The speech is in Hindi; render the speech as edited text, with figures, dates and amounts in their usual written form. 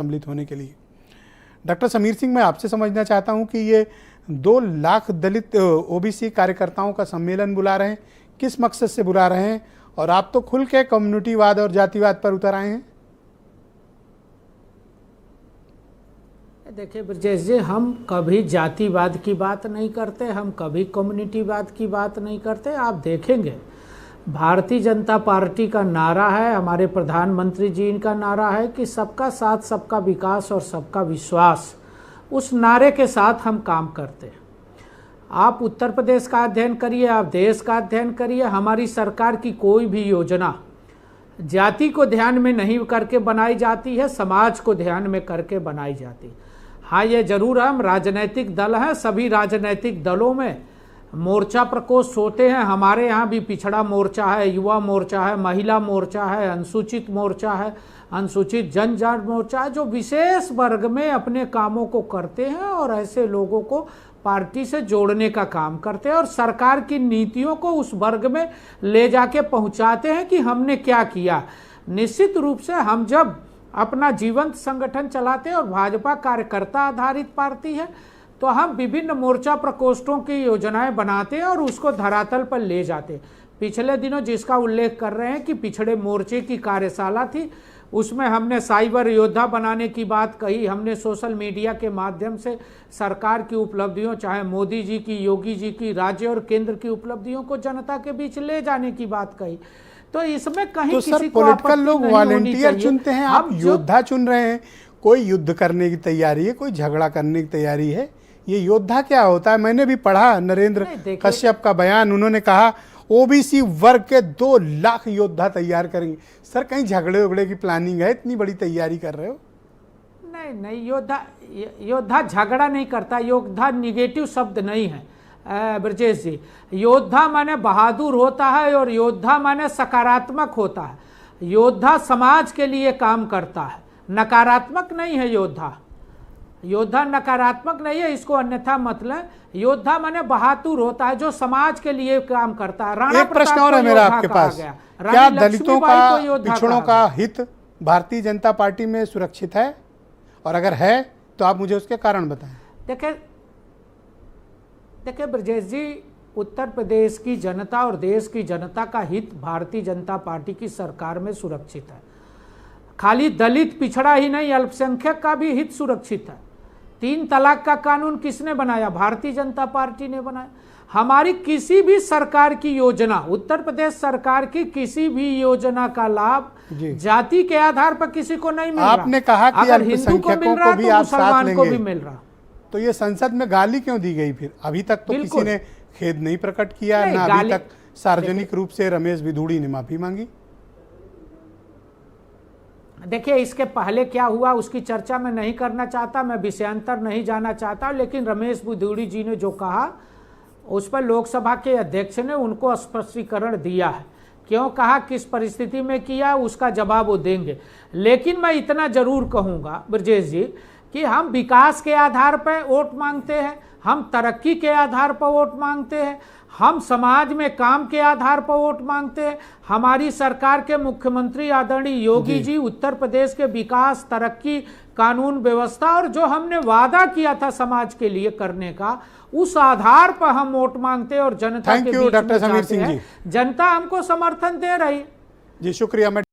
सम्मिलित होने के लिए। डॉक्टर समीर सिंह, मैं आपसे समझना चाहता हूं कि ये 2 लाख दलित ओबीसी कार्यकर्ताओं का सम्मेलन बुला रहे हैं, किस मकसद से बुला रहे हैं? और आप तो खुल के कम्युनिटीवाद और जातिवाद पर उतर आए हैं। देखिए ब्रजेश जी, हम कभी जातिवाद की बात नहीं करते, हम कभी कम्युनिटीवाद की बात नहीं करते। आप देखेंगे भारतीय जनता पार्टी का नारा है, हमारे प्रधानमंत्री जी का नारा है कि सबका साथ, सबका विकास और सबका विश्वास। उस नारे के साथ हम काम करते हैं। आप उत्तर प्रदेश का अध्ययन करिए, आप देश का अध्ययन करिए, हमारी सरकार की कोई भी योजना जाति को ध्यान में नहीं करके बनाई जाती है, समाज को ध्यान में करके बनाई जाती है। हाँ, ये जरूर हम राजनैतिक दल हैं, सभी राजनैतिक दलों में मोर्चा प्रकोष्ठ होते हैं। हमारे यहाँ भी पिछड़ा मोर्चा है, युवा मोर्चा है, महिला मोर्चा है, अनुसूचित मोर्चा है, अनुसूचित जनजाति मोर्चा है, जो विशेष वर्ग में अपने कामों को करते हैं और ऐसे लोगों को पार्टी से जोड़ने का काम करते हैं और सरकार की नीतियों को उस वर्ग में ले जाके पहुंचाते हैं कि हमने क्या किया। निश्चित रूप से हम जब अपना जीवंत संगठन चलाते हैं और भाजपा कार्यकर्ता आधारित पार्टी है, तो हम विभिन्न मोर्चा प्रकोष्ठों की योजनाएं बनाते हैं और उसको धरातल पर ले जाते हैं। पिछले दिनों जिसका उल्लेख कर रहे हैं कि पिछड़े मोर्चे की कार्यशाला थी, उसमें हमने साइबर योद्धा बनाने की बात कही, हमने सोशल मीडिया के माध्यम से सरकार की उपलब्धियों, चाहे मोदी जी की, योगी जी की, राज्य और केंद्र की उपलब्धियों को जनता के बीच ले जाने की बात कही। तो इसमें कहीं तो किसी को पॉलिटिकल लोग वॉलंटियर चुनते हैं, आप योद्धा चुन रहे हैं। कोई युद्ध करने की तैयारी है, कोई झगड़ा करने की तैयारी है। ये योद्धा क्या होता है? मैंने भी पढ़ा नरेंद्र कश्यप का बयान, उन्होंने कहा ओबीसी वर्ग के 2 लाख योद्धा तैयार करेंगे। सर, कहीं झगड़े उगड़े की प्लानिंग है? इतनी बड़ी तैयारी कर रहे हो? नहीं, योद्धा झगड़ा नहीं करता। योद्धा निगेटिव शब्द नहीं है ब्रजेश जी। योद्धा माने बहादुर होता है और योद्धा माने सकारात्मक होता है। योद्धा समाज के लिए काम करता है, नकारात्मक नहीं है योद्धा। योद्धा नकारात्मक नहीं है, इसको अन्यथा मतलब। योद्धा माने बहादुर होता है, जो समाज के लिए काम करता है। राणा एक प्रश्न और है मेरा आपके पास, क्या दलितों का, पिछड़ों का हित भारतीय जनता पार्टी में सुरक्षित है? और अगर है तो आप मुझे उसके कारण बताएं। देखिए ब्रजेश जी, उत्तर प्रदेश की जनता और देश की जनता का हित भारतीय जनता पार्टी की सरकार में सुरक्षित है। खाली दलित पिछड़ा ही नहीं, अल्पसंख्यक का भी हित सुरक्षित है। 3 तलाक का कानून किसने बनाया? भारतीय जनता पार्टी ने बनाया। हमारी किसी भी सरकार की योजना, उत्तर प्रदेश सरकार की किसी भी योजना का लाभ जाति के आधार पर किसी को नहीं मिल रहा। आपने कहा कि अगर हिंदू को मिल रहा तो मुसलमान को भी मिल रहा। तो ये संसद में गाली क्यों दी गई फिर? अभी तक तो किसी ने खेद नहीं प्रकट किया, ना अभी तक सार्वजनिक रूप से रमेश बिधूड़ी ने माफी मांगी। देखिए, इसके पहले क्या हुआ उसकी चर्चा मैं नहीं करना चाहता, मैं विषयांतर नहीं जाना चाहता, लेकिन रमेश बिधूड़ी जी ने जो कहा उस पर लोकसभा के अध्यक्ष ने उनको स्पष्टीकरण दिया है। क्यों कहा, किस परिस्थिति में किया, उसका जवाब वो देंगे। लेकिन मैं इतना जरूर कहूँगा ब्रजेश जी कि हम विकास के आधार पर वोट मांगते हैं, हम तरक्की के आधार पर वोट मांगते हैं, हम समाज में काम के आधार पर वोट मांगते हैं। हमारी सरकार के मुख्यमंत्री आदरणीय योगी जी उत्तर प्रदेश के विकास, तरक्की, कानून व्यवस्था और जो हमने वादा किया था समाज के लिए करने का, उस आधार पर हम वोट मांगते हैं और जनता के बीच में जाते हैं। जनता हमको समर्थन दे रही है। जी शुक्रिया।